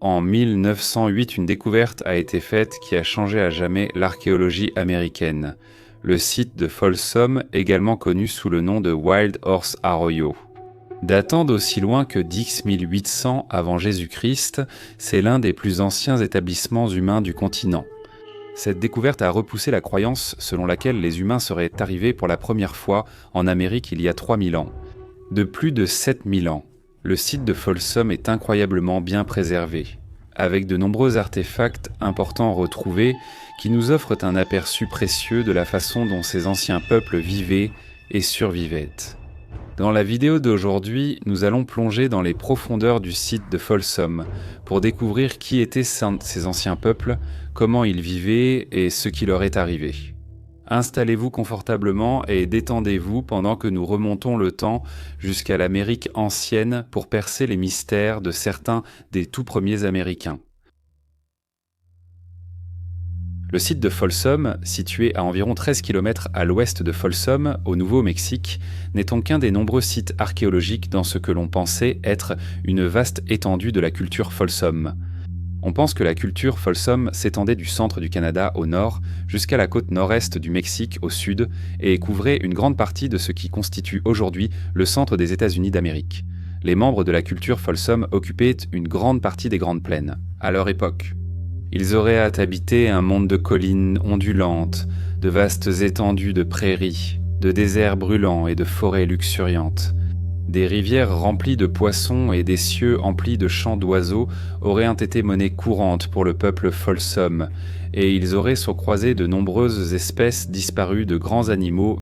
En 1908, une découverte a été faite qui a changé à jamais l'archéologie américaine. Le site de Folsom, également connu sous le nom de Wild Horse Arroyo. Datant d'aussi loin que 10 800 avant Jésus-Christ, c'est l'un des plus anciens établissements humains du continent. Cette découverte a repoussé la croyance selon laquelle les humains seraient arrivés pour la première fois en Amérique il y a 3000 ans. De plus de 7000 ans, le site de Folsom est incroyablement bien préservé, avec de nombreux artefacts importants retrouvés qui nous offrent un aperçu précieux de la façon dont ces anciens peuples vivaient et survivaient. Dans la vidéo d'aujourd'hui, nous allons plonger dans les profondeurs du site de Folsom pour découvrir qui étaient ces anciens peuples, comment ils vivaient et ce qui leur est arrivé. Installez-vous confortablement et détendez-vous pendant que nous remontons le temps jusqu'à l'Amérique ancienne pour percer les mystères de certains des tout premiers Américains. Le site de Folsom, situé à environ 13 km à l'ouest de Folsom, au Nouveau-Mexique, n'est donc qu'un des nombreux sites archéologiques dans ce que l'on pensait être une vaste étendue de la culture Folsom. On pense que la culture Folsom s'étendait du centre du Canada au nord jusqu'à la côte nord-est du Mexique au sud et couvrait une grande partie de ce qui constitue aujourd'hui le centre des États-Unis d'Amérique. Les membres de la culture Folsom occupaient une grande partie des Grandes Plaines, à leur époque. Ils auraient à habiter un monde de collines ondulantes, de vastes étendues de prairies, de déserts brûlants et de forêts luxuriantes. Des rivières remplies de poissons et des cieux emplis de chants d'oiseaux auraient été monnaie courante pour le peuple Folsom, et ils auraient surcroisé de nombreuses espèces disparues de grands animaux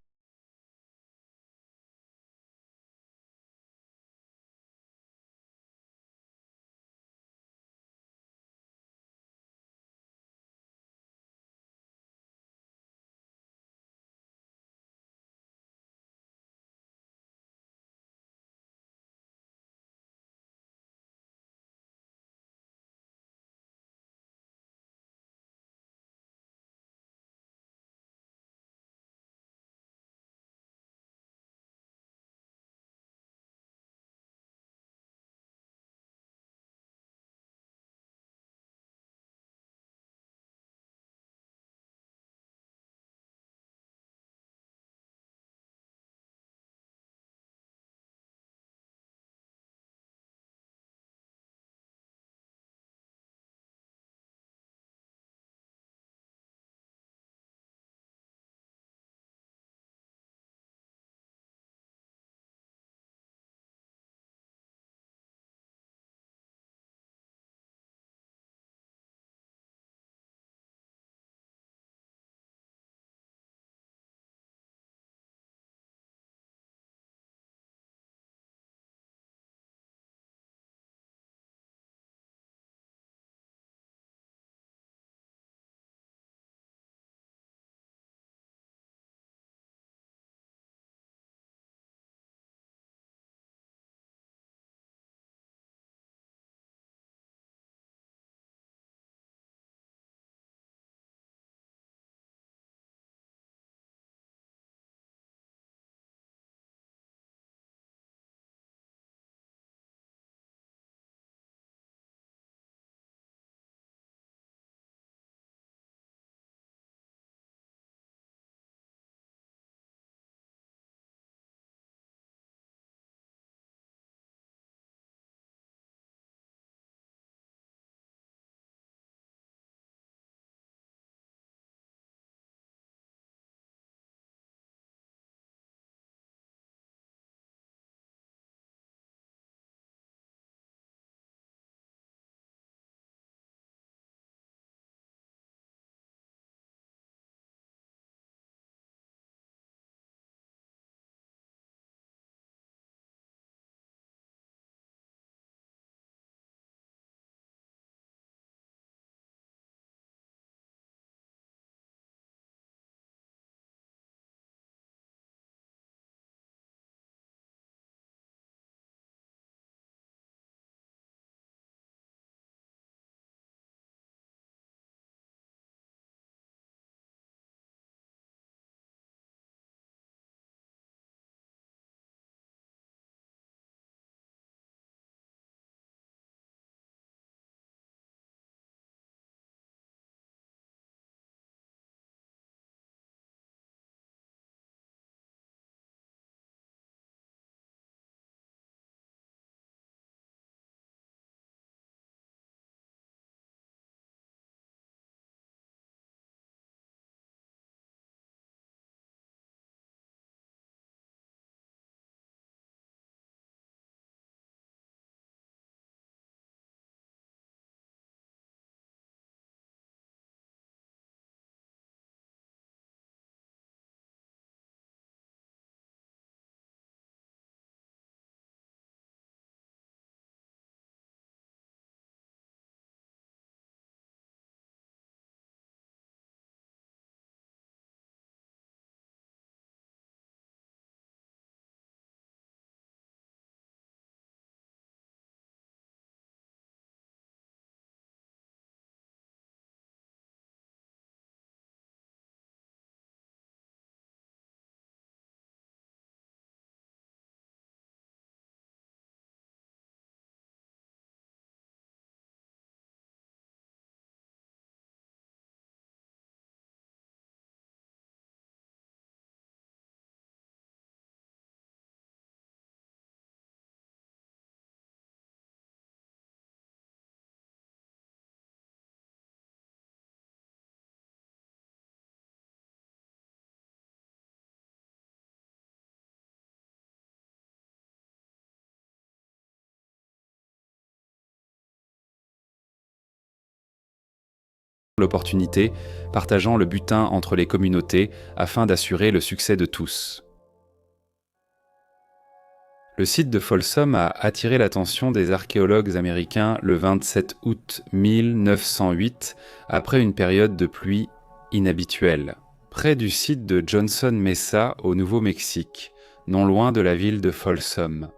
l'opportunité, partageant le butin entre les communautés afin d'assurer le succès de tous. Le site de Folsom a attiré l'attention des archéologues américains le 27 août 1908, après une période de pluie inhabituelle, près du site de Johnson Mesa au Nouveau-Mexique, non loin de la ville de Folsom.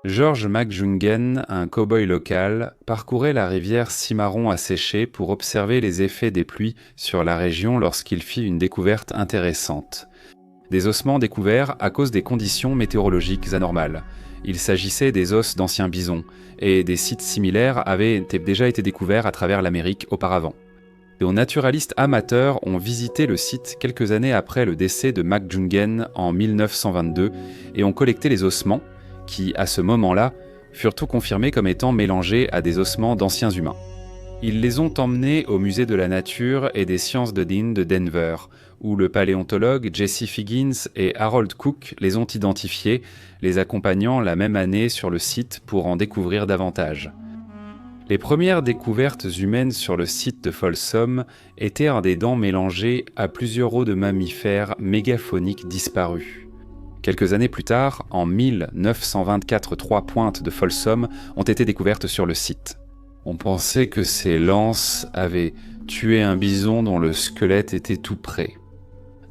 George McJungen, un cow-boy local, parcourait la rivière Cimarron asséchée pour observer les effets des pluies sur la région lorsqu'il fit une découverte intéressante. Des ossements découverts à cause des conditions météorologiques anormales. Il s'agissait des os d'anciens bisons, et des sites similaires avaient déjà été découverts à travers l'Amérique auparavant. Des naturalistes amateurs ont visité le site quelques années après le décès de McJungen en 1922 et ont collecté les ossements, qui, à ce moment-là, furent tout confirmés comme étant mélangés à des ossements d'anciens humains. Ils les ont emmenés au Musée de la Nature et des Sciences de Dean de Denver, où le paléontologue Jesse Figgins et Harold Cook les ont identifiés, les accompagnant la même année sur le site pour en découvrir davantage. Les premières découvertes humaines sur le site de Folsom étaient des dents mélangées à plusieurs os de mammifères mégaphoniques disparus. Quelques années plus tard, en 1924, 3 pointes de Folsom ont été découvertes sur le site. On pensait que ces lances avaient tué un bison dont le squelette était tout prêt.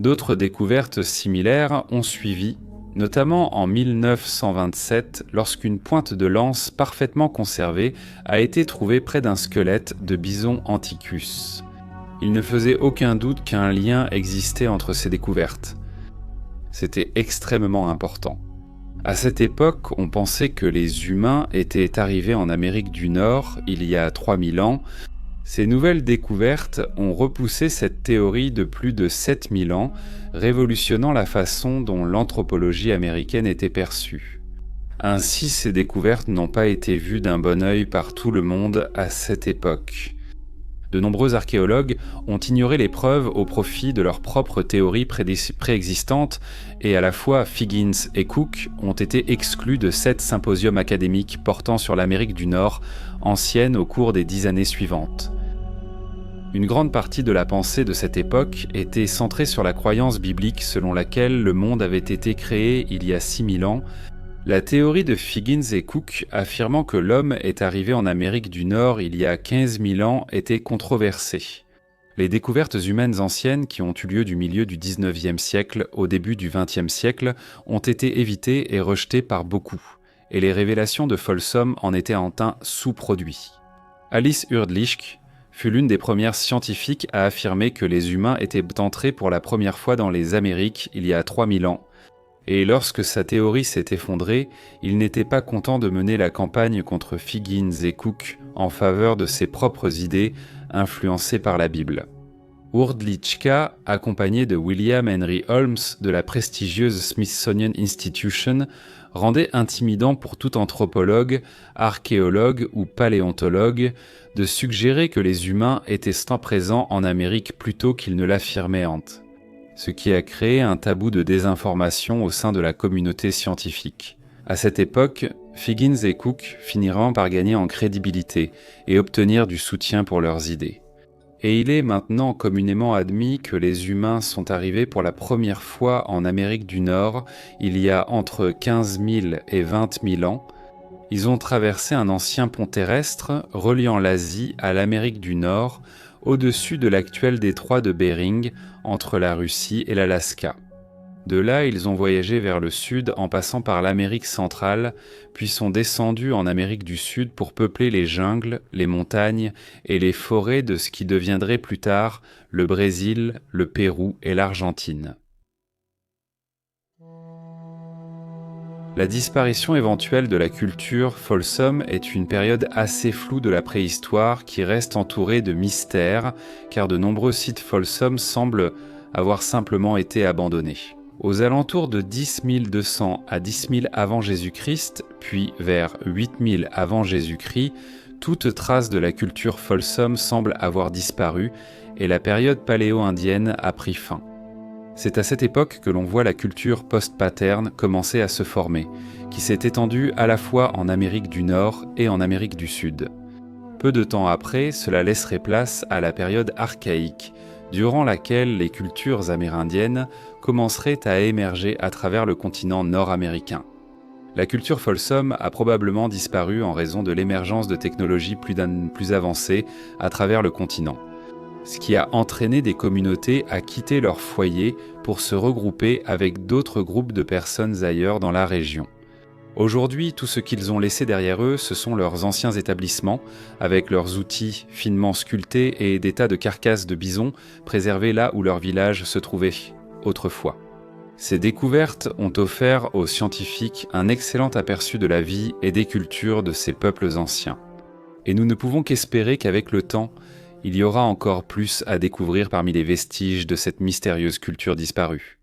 D'autres découvertes similaires ont suivi, notamment en 1927, lorsqu'une pointe de lance parfaitement conservée a été trouvée près d'un squelette de bison anticus. Il ne faisait aucun doute qu'un lien existait entre ces découvertes. C'était extrêmement important. À cette époque, on pensait que les humains étaient arrivés en Amérique du Nord il y a 3000 ans. Ces nouvelles découvertes ont repoussé cette théorie de plus de 7000 ans, révolutionnant la façon dont l'anthropologie américaine était perçue. Ainsi, ces découvertes n'ont pas été vues d'un bon œil par tout le monde à cette époque. De nombreux archéologues ont ignoré les preuves au profit de leurs propres théories préexistantes et à la fois Figgins et Cook ont été exclus de 7 symposiums académiques portant sur l'Amérique du Nord ancienne au cours des 10 années suivantes. Une grande partie de la pensée de cette époque était centrée sur la croyance biblique selon laquelle le monde avait été créé il y a 6000 ans. La théorie de Figgins et Cook affirmant que l'homme est arrivé en Amérique du Nord il y a 15 000 ans était controversée. Les découvertes humaines anciennes qui ont eu lieu du milieu du 19e siècle au début du 20e siècle ont été évitées et rejetées par beaucoup, et les révélations de Folsom en étaient un sous-produit. Alice Urdlich fut l'une des premières scientifiques à affirmer que les humains étaient entrés pour la première fois dans les Amériques il y a 3000 ans, et lorsque sa théorie s'est effondrée, il n'était pas content de mener la campagne contre Figgins et Cook en faveur de ses propres idées influencées par la Bible. Urdlichka, accompagné de William Henry Holmes de la prestigieuse Smithsonian Institution, rendait intimidant pour tout anthropologue, archéologue ou paléontologue de suggérer que les humains étaient présents en Amérique plutôt qu'ils ne l'affirmaient, ce qui a créé un tabou de désinformation au sein de la communauté scientifique. À cette époque, Figgins et Cook finiront par gagner en crédibilité et obtenir du soutien pour leurs idées. Et il est maintenant communément admis que les humains sont arrivés pour la première fois en Amérique du Nord il y a entre 15 000 et 20 000 ans. Ils ont traversé un ancien pont terrestre reliant l'Asie à l'Amérique du Nord, au-dessus de l'actuel détroit de Bering, entre la Russie et l'Alaska. De là, ils ont voyagé vers le sud en passant par l'Amérique centrale, puis sont descendus en Amérique du Sud pour peupler les jungles, les montagnes et les forêts de ce qui deviendrait plus tard le Brésil, le Pérou et l'Argentine. La disparition éventuelle de la culture Folsom est une période assez floue de la préhistoire qui reste entourée de mystères, car de nombreux sites Folsom semblent avoir simplement été abandonnés. Aux alentours de 10 200 à 10 000 avant Jésus-Christ, puis vers 8 000 avant Jésus-Christ, toute trace de la culture Folsom semble avoir disparu et la période paléo-indienne a pris fin. C'est à cette époque que l'on voit la culture post-paterne commencer à se former, qui s'est étendue à la fois en Amérique du Nord et en Amérique du Sud. Peu de temps après, cela laisserait place à la période archaïque, durant laquelle les cultures amérindiennes commenceraient à émerger à travers le continent nord-américain. La culture Folsom a probablement disparu en raison de l'émergence de technologies plus avancées à travers le continent, ce qui a entraîné des communautés à quitter leur foyer pour se regrouper avec d'autres groupes de personnes ailleurs dans la région. Aujourd'hui, tout ce qu'ils ont laissé derrière eux, ce sont leurs anciens établissements, avec leurs outils finement sculptés et des tas de carcasses de bisons préservés là où leur village se trouvait autrefois. Ces découvertes ont offert aux scientifiques un excellent aperçu de la vie et des cultures de ces peuples anciens. Et nous ne pouvons qu'espérer qu'avec le temps, il y aura encore plus à découvrir parmi les vestiges de cette mystérieuse culture disparue.